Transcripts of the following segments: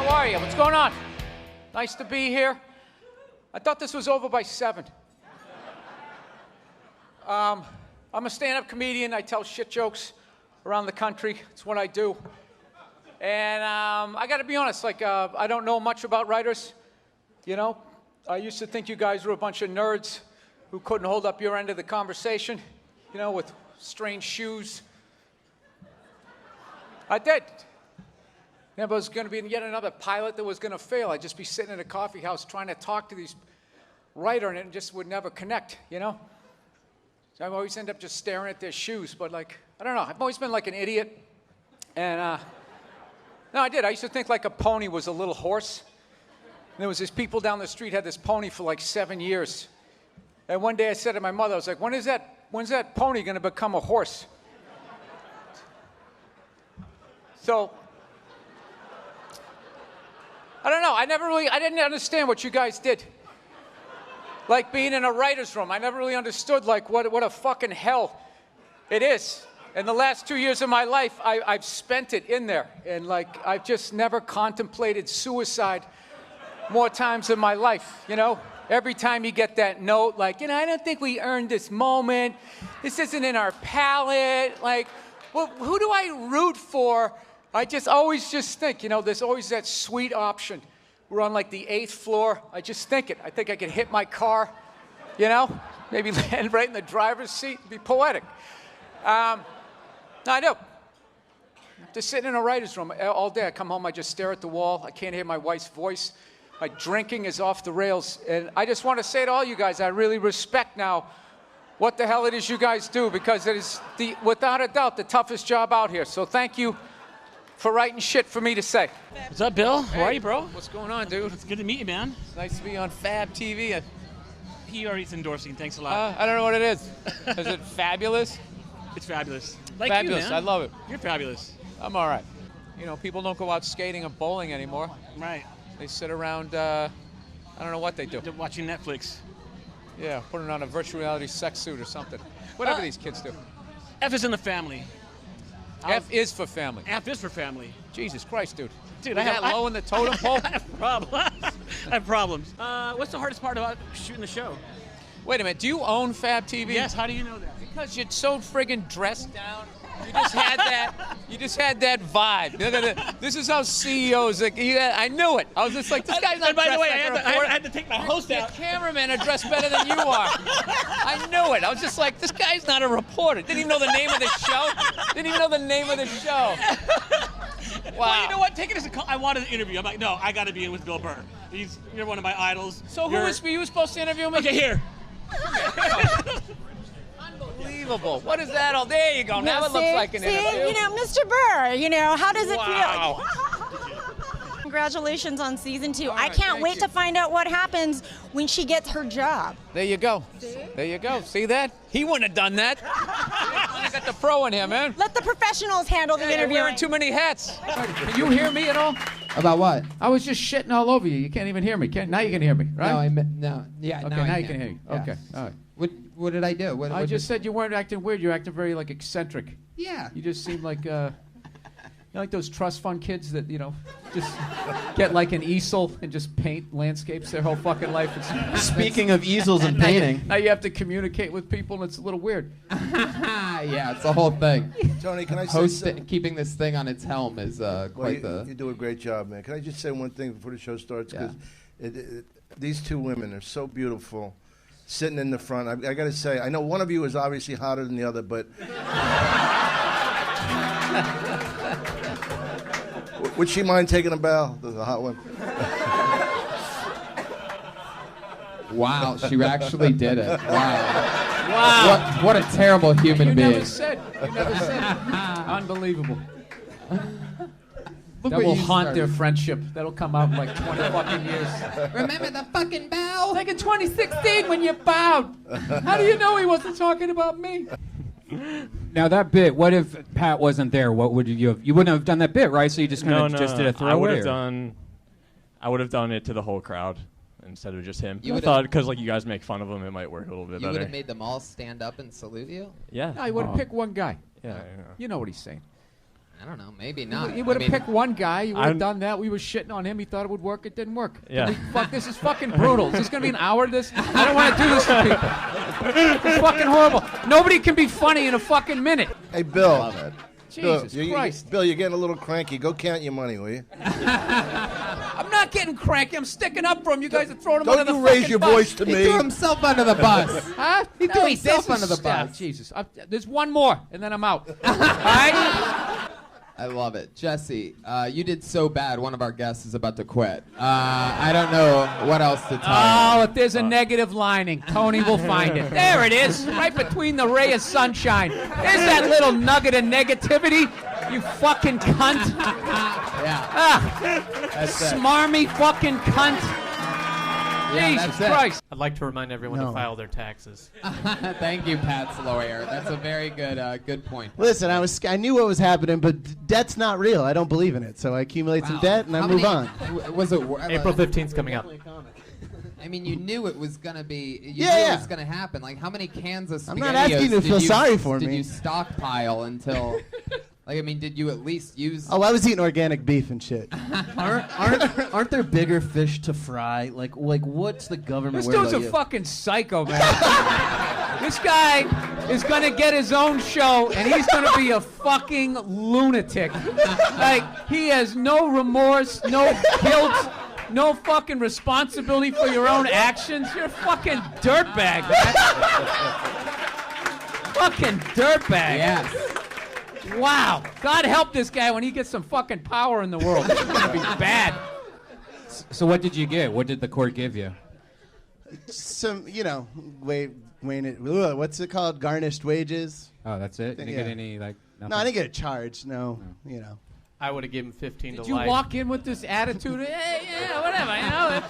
How are you? What's going on? Nice to be here. I thought this was over by 7. I'm a stand-up comedian. I tell shit jokes around the country. It's what I do. And I got to be honest, I don't know much about writers. You know, I used to think you guys were a bunch of nerds who couldn't hold up your end of the conversation, you know, with strange shoes. I did. If I was going to be yet another pilot that was going to fail, I'd just be sitting in a coffee house trying to talk to these writer and it just would never connect, you know? So I always end up just staring at their shoes, but I don't know. I've always been like an idiot. And, no, I did. I used to think like a pony was a little horse. And there was these people down the street had this pony for like 7 years. And one day I said to my mother, I was like, when's that pony going to become a horse? So, I don't know. I didn't understand what you guys did. Like being in a writer's room. I never really understood what a fucking hell it is. And the last 2 years of my life, I've spent it in there. And I've just never contemplated suicide more times in my life, you know? Every time you get that note, I don't think we earned this moment. This isn't in our palette. Well, who do I root for? I always think, you know, there's always that sweet option. We're on the 8th floor. I just think it. I think I could hit my car, you know? Maybe land right in the driver's seat. It'd be poetic. No, I do. Just sitting in a writer's room all day. I come home, I just stare at the wall. I can't hear my wife's voice. My drinking is off the rails. And I just want to say to all you guys, I really respect now what the hell it is you guys do, because it is, without a doubt, the toughest job out here. So thank you for writing shit for me to say. What's up, Bill? Hey, how are you, bro? What's going on, dude? It's good to meet you, man. It's nice to be on Fab TV. He already's endorsing. Thanks a lot. I don't know what it is. Is it fabulous? It's fabulous. Fabulous. You, man. I love it. You're fabulous. I'm all right. You know, people don't go out skating or bowling anymore. Right. They sit around, I don't know what they do. They're watching Netflix. Yeah, putting on a virtual reality sex suit or something. Whatever these kids do. F is in the family. F is for family. F is for family. Jesus Christ, dude. Dude, I have low in the totem pole. I have problems. I have problems. What's the hardest part about shooting the show? Wait a minute. Do you own Fab TV? Yes. How do you know that? Because you're so friggin' dressed down. You just had that. You just had that vibe. This is how CEOs. I knew it. I was just like, this guy's not. And by the dressed way, like I had to take my host out. Your cameramen are dressed better than you are. I knew it. I was just like, this guy's not a reporter. Didn't even know the name of the show. Didn't even know the name of the show. Wow. Well, you know what? Taking this, I wanted an interview. I'm like, no, I got to be in with Bill Burr. You're one of my idols. So who was you supposed to interview me? Okay, here. Unbelievable. What is that? Oh, there you go. Now it looks like an interview. You know, Mr. Burr, you know, how does it Wow. feel? Congratulations on season 2. All I right, can't thank wait you. to find out what happens when she gets her job. There you go. See? There you go. See that? He wouldn't have done that. I got the pro in here, man. Let the professionals handle the You're interview. wearing too many hats. Can you hear me at all? About what? I was just shitting all over you. You can't even hear me. Now you can hear me, right? No. Yeah. Okay, now now I you can hear you. Yeah. Okay, all right. What did I do? I just said you weren't acting weird. You're acting very eccentric. Yeah. You just seem like like those trust fund kids that just get like an easel and just paint landscapes their whole fucking life. Speaking of easels and painting. Now you have to communicate with people, and it's a little weird. Yeah, it's the whole thing. Tony, can I say something? Keeping this thing on its helm is quite you do a great job, man. Can I just say one thing before the show starts? Yeah. Because these two women are so beautiful, sitting in the front. I got to say, I know one of you is obviously hotter than the other, but would she mind taking a bow? The hot one. Wow, she actually did it. Wow. Wow. What a terrible human You being. never said. Unbelievable. Look That what will you haunt started. their friendship. That'll come out in like 20 fucking years. Remember the fucking bow? Like in 2016 when you bowed. How do you know he wasn't talking about me? Now that bit, what if Pat wasn't there? What would you have? You wouldn't have done that bit, right? So you just kind of just did a throwaway. I would have done it to the whole crowd instead of just him. You I would've- thought because you guys make fun of him, it might work a little bit You would better. have made them all stand up and salute you? Yeah. No, he would have picked one guy. Yeah. You know what he's saying. I don't know. Maybe not. You would have picked one guy. You would have I'm- done that. We were shitting on him. He thought it would work. It didn't work. Yeah. Fuck, this is fucking brutal. Is this going to be an hour of this? I don't want to do this to people. It's fucking horrible. Nobody can be funny in a fucking minute. Hey, Bill. Love it. Jesus Bill, Christ. Bill, you're getting a little cranky. Go count your money, will you? I'm not getting cranky. I'm sticking up for him. You guys are throwing him Don't under the you raise fucking your bus. voice to He me. threw himself under the bus. Huh? He threw himself this under the is- bus. Jesus. There's one more, and then I'm out. All right? I love it. Jesse, you did so bad, one of our guests is about to quit. I don't know what else to tell Oh, if there's a negative lining, Tony will find it. There it is, right between the ray of sunshine. There's that little nugget of negativity, you fucking cunt. Yeah. Ah, That's it. smarmy fucking cunt. Yeah, Jesus that's it. Christ. I'd like to remind everyone No. to file their taxes. Thank you, Pat's lawyer. That's a very good point. Listen, I knew what was happening, but debt's not real. I don't believe in it. So I accumulate some debt and I How move many- on. Was it April 15th coming up. I mean, you knew it was gonna be. You Yeah, knew yeah. it was gonna happen. Like, how many cans of I'm SpaghettiOs not asking you to did feel sorry for did me. you stockpile until? Like, I mean, did you at least use? Oh, I was eating organic beef and shit. Aren't there bigger fish to fry? Like what's the government This worried dude's a about you? fucking psycho, man. This guy is gonna get his own show, and he's gonna be a fucking lunatic. Like, he has no remorse, no guilt, no fucking responsibility for your own actions. You're a fucking dirtbag, man. Fucking dirtbag. Yes. Wow. God help this guy when he gets some fucking power in the world. This is gonna be bad. So what did you get? What did the court give you? Some, what's it called? Garnished wages. Oh, that's it? You didn't get Yeah. any, like, nothing? No, I didn't get a charge. No. I would have given 15 Did to you life. walk in with this attitude? Hey, yeah, whatever, you know,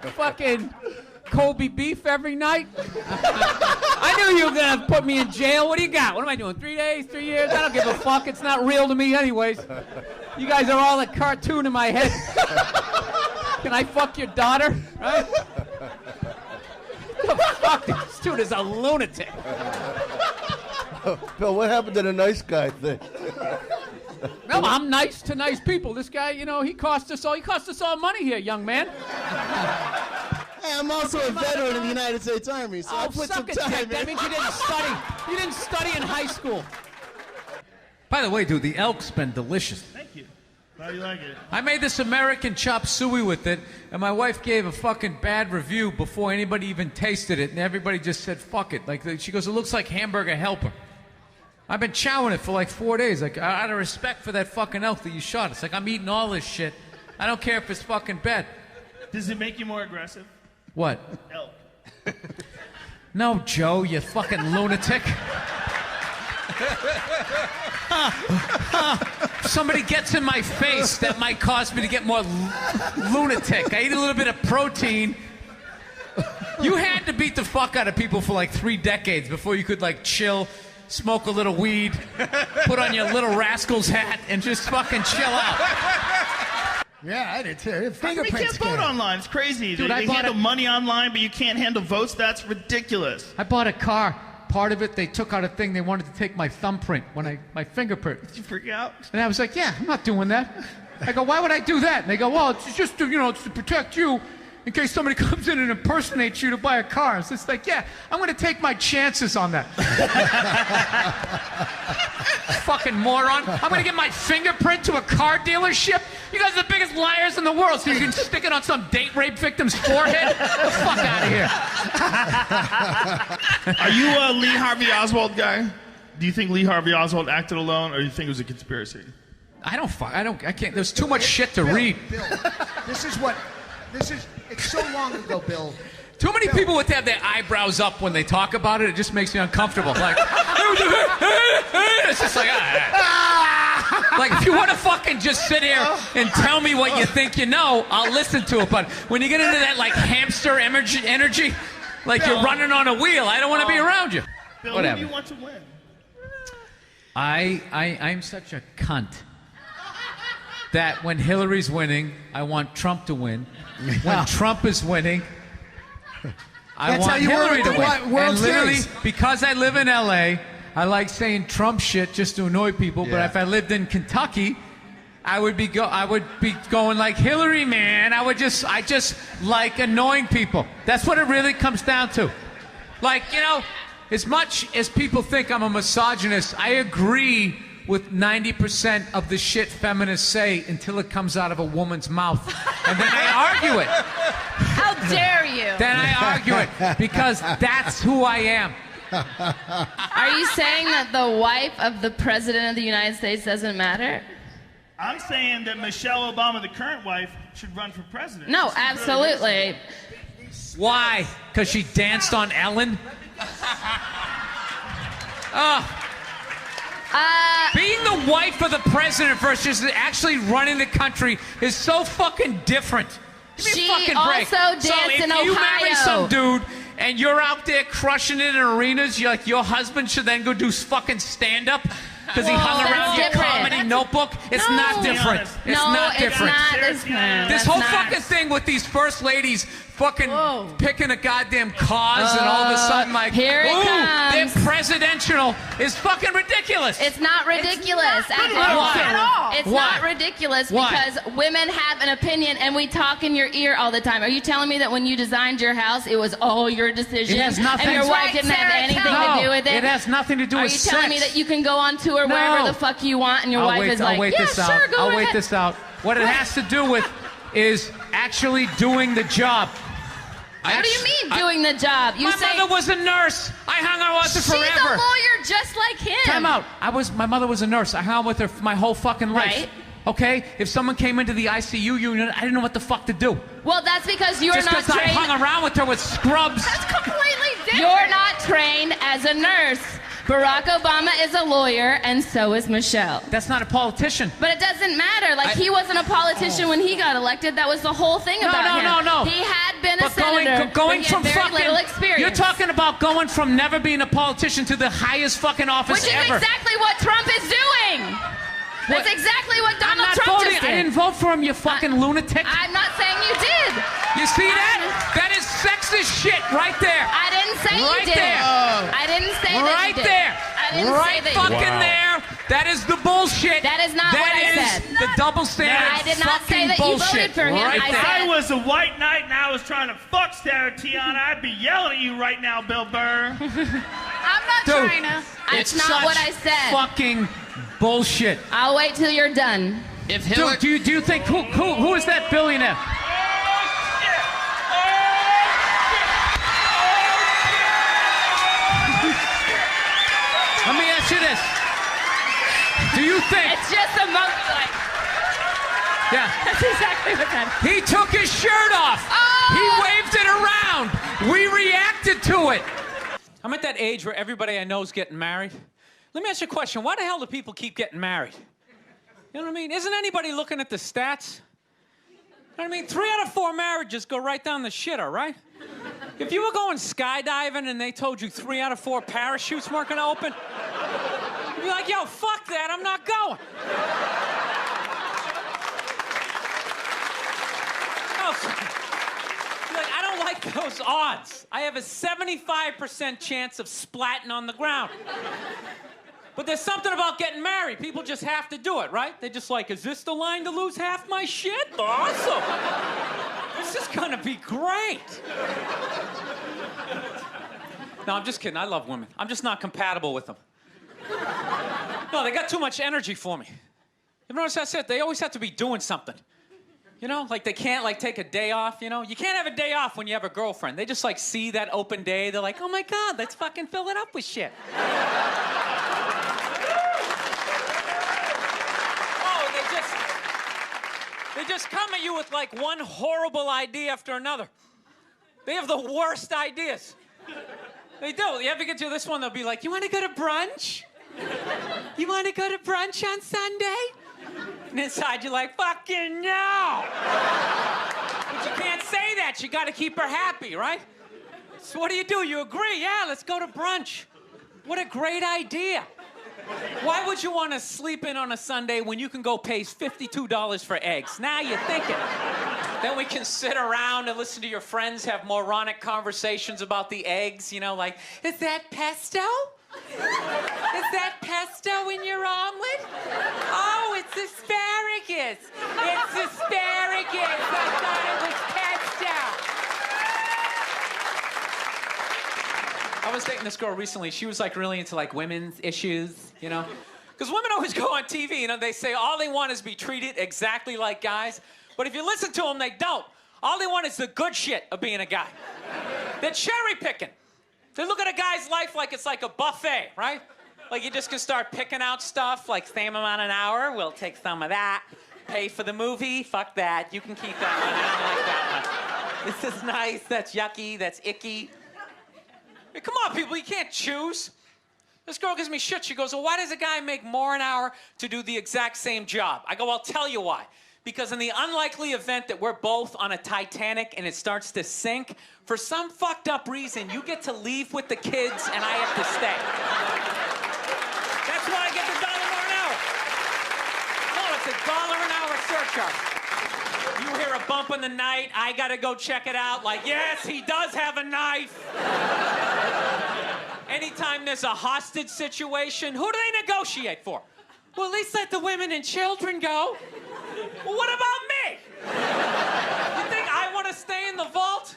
eating fucking Kobe beef every night? I knew you were gonna put me in jail. What do you got? What am I doing? 3 days, 3 years? I don't give a fuck. It's not real to me anyways. You guys are all a cartoon in my head. Can I fuck your daughter? Right? The fuck? This dude is a lunatic. Bill, what happened to the nice guy thing? No, I'm nice to nice people. This guy, you know, he cost us all money here, young man. Hey, I'm also a veteran of the United States Army, so I put some suck a time dick. in. That means you didn't study. You didn't study in high school. By the way, dude, the elk's been delicious. Thank you. How you like it? I made this American chop suey with it, and my wife gave a fucking bad review before anybody even tasted it, and everybody just said, fuck it. Like, she goes, it looks like hamburger helper. I've been chowing it for like 4 days. Like, out of respect for that fucking elk that you shot. It's like, I'm eating all this shit. I don't care if it's fucking bad. Does it make you more aggressive? What? Elk. No, Joe, you fucking lunatic. Somebody gets in my face, that might cause me to get more lunatic. I eat a little bit of protein. You had to beat the fuck out of people for like 3 decades before you could like chill, smoke a little weed, put on your little rascal's hat, and just fucking chill out. Yeah, I did too. We can't vote online. It's crazy. Dude, I they bought handle a- money online, but you can't handle votes. That's ridiculous. I bought a car. Part of it, they took out a thing. They wanted to take my thumbprint, my fingerprint. Did you freak out? And I was like, yeah, I'm not doing that. I go, why would I do that? And they go, well, it's just to, it's to protect you in case somebody comes in and impersonates you to buy a car. So it's like, yeah, I'm going to take my chances on that. Fucking moron. I'm going to give my fingerprint to a car dealership? You guys are the biggest liars in the world, so you can stick it on some date rape victim's forehead? Get the fuck out of here. Are you a Lee Harvey Oswald guy? Do you think Lee Harvey Oswald acted alone, or do you think it was a conspiracy? I can't. There's too much shit to read. Bill, it's so long ago, Bill. Too many people would have their eyebrows up when they talk about it. It just makes me uncomfortable. Like, it's just like, like if you want to fucking just sit here and tell me what you think you know, I'll listen to it. But when you get into that like hamster energy, like you're running on a wheel, I don't want to be around you. Bill, Whatever. who do you want to win? I'm such a cunt that when Hillary's winning, I want Trump to win. When Trump is winning, I That's how want you were Hillary with to the win. World And literally, Series. because I live in LA, I like saying Trump shit just to annoy people. But Yeah. if I lived in Kentucky, I would be going like Hillary, man. I just like annoying people. That's what it really comes down to. Like, you know, as much as people think I'm a misogynist, I agree with 90% of the shit feminists say until it comes out of a woman's mouth. And then I argue it. How dare you? Then I argue it because that's who I am. Are you saying that the wife of the president of the United States doesn't matter? I'm saying that Michelle Obama, the current wife, should run for president. No, This is really absolutely. Why? Because she danced on Ellen? Being the wife of the president versus actually running the country is so fucking different. Give me She a fucking break. also danced so if in you marry Ohio. some dude and you're out there crushing it in arenas, you're like, your husband should then go do fucking stand-up because he hung That's around your different. comedy notebook? It's No. not different. It's No, not it's different. not. This That's whole not. fucking thing with these first ladies fucking picking a goddamn cause and all of a sudden like, Here it ooh, comes. they're presidential is fucking ridiculous. It's not ridiculous at Why? all. It's Why? not ridiculous Why? because women have an opinion and we talk in your ear all the time. Are you telling me that when you designed your house, it was all your decision? It has nothing- And your That's wife right, didn't have Sarah, anything tell to me. do with it? It has nothing to do Are with you telling me sex. that you can go on tour wherever the fuck you want and your wife is like, yeah, this sure, out. go I'll ahead. wait this out. What it has to do with is actually doing the job. What do you mean doing the job? You My say mother was a nurse. I hung out with her she's forever. a lawyer just like him. Time out. My mother was a nurse. I hung out with her my whole fucking life. Right. Okay? If someone came into the ICU unit, I didn't know what the fuck to do. Well, that's because you're Just not because I trained. hung around with her with scrubs. That's completely different. You're not trained as a nurse. Barack Obama is a lawyer, and so is Michelle. That's not a politician. But it doesn't matter. Like, he wasn't a politician when he got elected. That was the whole thing about him. No. He had been a But senator, going but he from had very fucking, little experience. You're talking about going from never being a politician to the highest fucking office Which is ever. exactly what Trump is doing. That's exactly what Donald I'm not Trump voting. just did. I didn't vote for him, you fucking lunatic. I'm not saying you did. You see that? That is sexist shit right there. I didn't say right you did. There. I didn't say that right you did. there. I didn't right say that fucking you did. there. That is the bullshit. That is not what I That said. is the double standard. I did not say fucking that you bullshit. voted for him. Right I there. said- If I was a white knight and I was trying to fuck Sarah Tiana, I'd be yelling at you right now, Bill Burr. I'm not Dude, trying to. It's not such what I said. Fucking bullshit. I'll wait till you're done. If Hillary, do you think who is that billionaire? Let me ask you this. Do you think? It's just a monkey. Like, Yeah. that's exactly what that is. He took his shirt off. He waved it around. We reacted to it. I'm at that age where everybody I know is getting married. Let me ask you a question. Why the hell do people keep getting married? You know what I mean? Isn't anybody looking at the stats? You know what I mean? 3 out of 4 marriages go right down the shitter, right? If you were going skydiving and they told you 3 out of 4 parachutes weren't going to open, you'd be like, yo, fuck that, I'm not going. Like, I don't like those odds. I have a 75% chance of splatting on the ground. But there's something about getting married. People just have to do it, right? They're just like, is this the line to lose half my shit? Awesome. This is gonna be great. No, I'm just kidding. I love women. I'm just not compatible with them. No, they got too much energy for me. You notice that's it? They always have to be doing something. You know, like they can't like take a day off, you know? You can't have a day off when you have a girlfriend. They just like see that open day. They're like, oh my God, let's fucking fill it up with shit. They just come at you with like one horrible idea after another. They have the worst ideas. They do. You ever get to this one, they'll be like, you want to go to brunch? You want to go to brunch on Sunday? And inside you're like, fucking no! But you can't say that. You got to keep her happy, right? So what do? You agree? Yeah, let's go to brunch. What a great idea. Why would you want to sleep in on a Sunday when you can go pay $52 for eggs? Now you're thinking. Then we can sit around and listen to your friends have moronic conversations about the eggs, you know, like, is that pesto? that pesto in your omelet? Oh, it's asparagus. It's asparagus. I thought it was pesto. I was dating this girl recently. She was like really into like women's issues, you know? Because women always go on TV, you know, they say all they want is to be treated exactly like guys. But if you listen to them, they don't. All they want is the good shit of being a guy. They're cherry picking. They look at a guy's life like it's like a buffet, right? Like you just can start picking out stuff, like same amount an hour, we'll take some of that. Pay for the movie, fuck that. You can keep that one, I don't like that one. This is nice, that's yucky, that's icky. Hey, come on, people, you can't choose. This girl gives me shit. She goes, well, why does a guy make more an hour to do the exact same job? I go, I'll tell you why. Because in the unlikely event that we're both on a Titanic and it starts to sink, for some fucked up reason, you get to leave with the kids and I have to stay. That's why I get the $1 more an hour. No, it's $1 an hour surcharge. You hear a bump in the night, I gotta go check it out. Like, yes, he does have a knife. Anytime there's a hostage situation, who do they negotiate for? Well, at least let the women and children go. Well, what about me? You think I want to stay in the vault?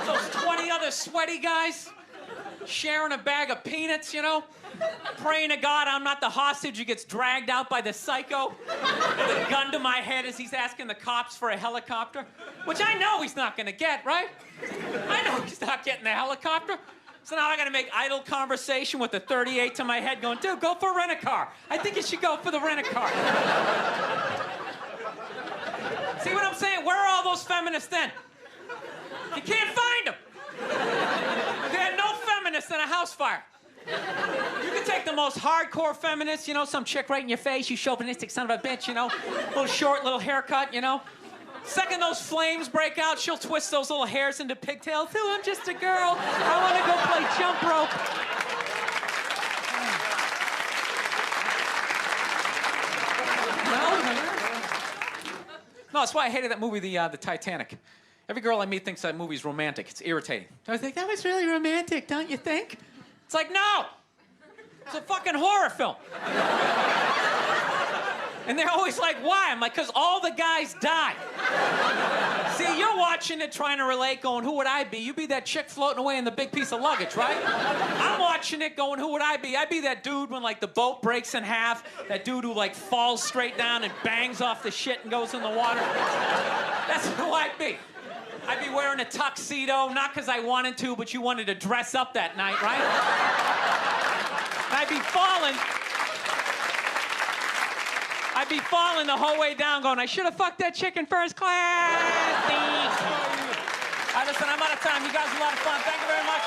Those 20 other sweaty guys sharing a bag of peanuts, you know? Praying to God I'm not the hostage who gets dragged out by the psycho with a gun to my head as he's asking the cops for a helicopter, which I know he's not going to get, right? I know he's not getting the helicopter. So now I gotta make idle conversation with a 38 to my head going, dude, go for a rent-a-car. I think you should go for the rent-a-car. See what I'm saying? Where are all those feminists then? You can't find them. There are no feminists in a house fire. You can take the most hardcore feminist, you know, some chick right in your face, you chauvinistic son of a bitch, you know, little short, little haircut, you know. Second those flames break out, she'll twist those little hairs into pigtails. Oh, I'm just a girl. I want to go play jump rope. No, that's why I hated that movie, the Titanic. Every girl I meet thinks that movie's romantic. It's irritating. I think that was really romantic, don't you think? It's like, no. It's a fucking horror film. And they're always like, why? I'm like, because all the guys die. See, you're watching it trying to relate, going, who would I be? You'd be that chick floating away in the big piece of luggage, right? I'm watching it going, who would I be? I'd be that dude when, like, the boat breaks in half, that dude who, like, falls straight down and bangs off the shit and goes in the water. That's who I'd be. I'd be wearing a tuxedo, not because I wanted to, but you wanted to dress up that night, right? I'd be falling the whole way down going, I should have fucked that chick in first class. All right, listen, I'm out of time. You guys are a lot of fun. Thank you very much.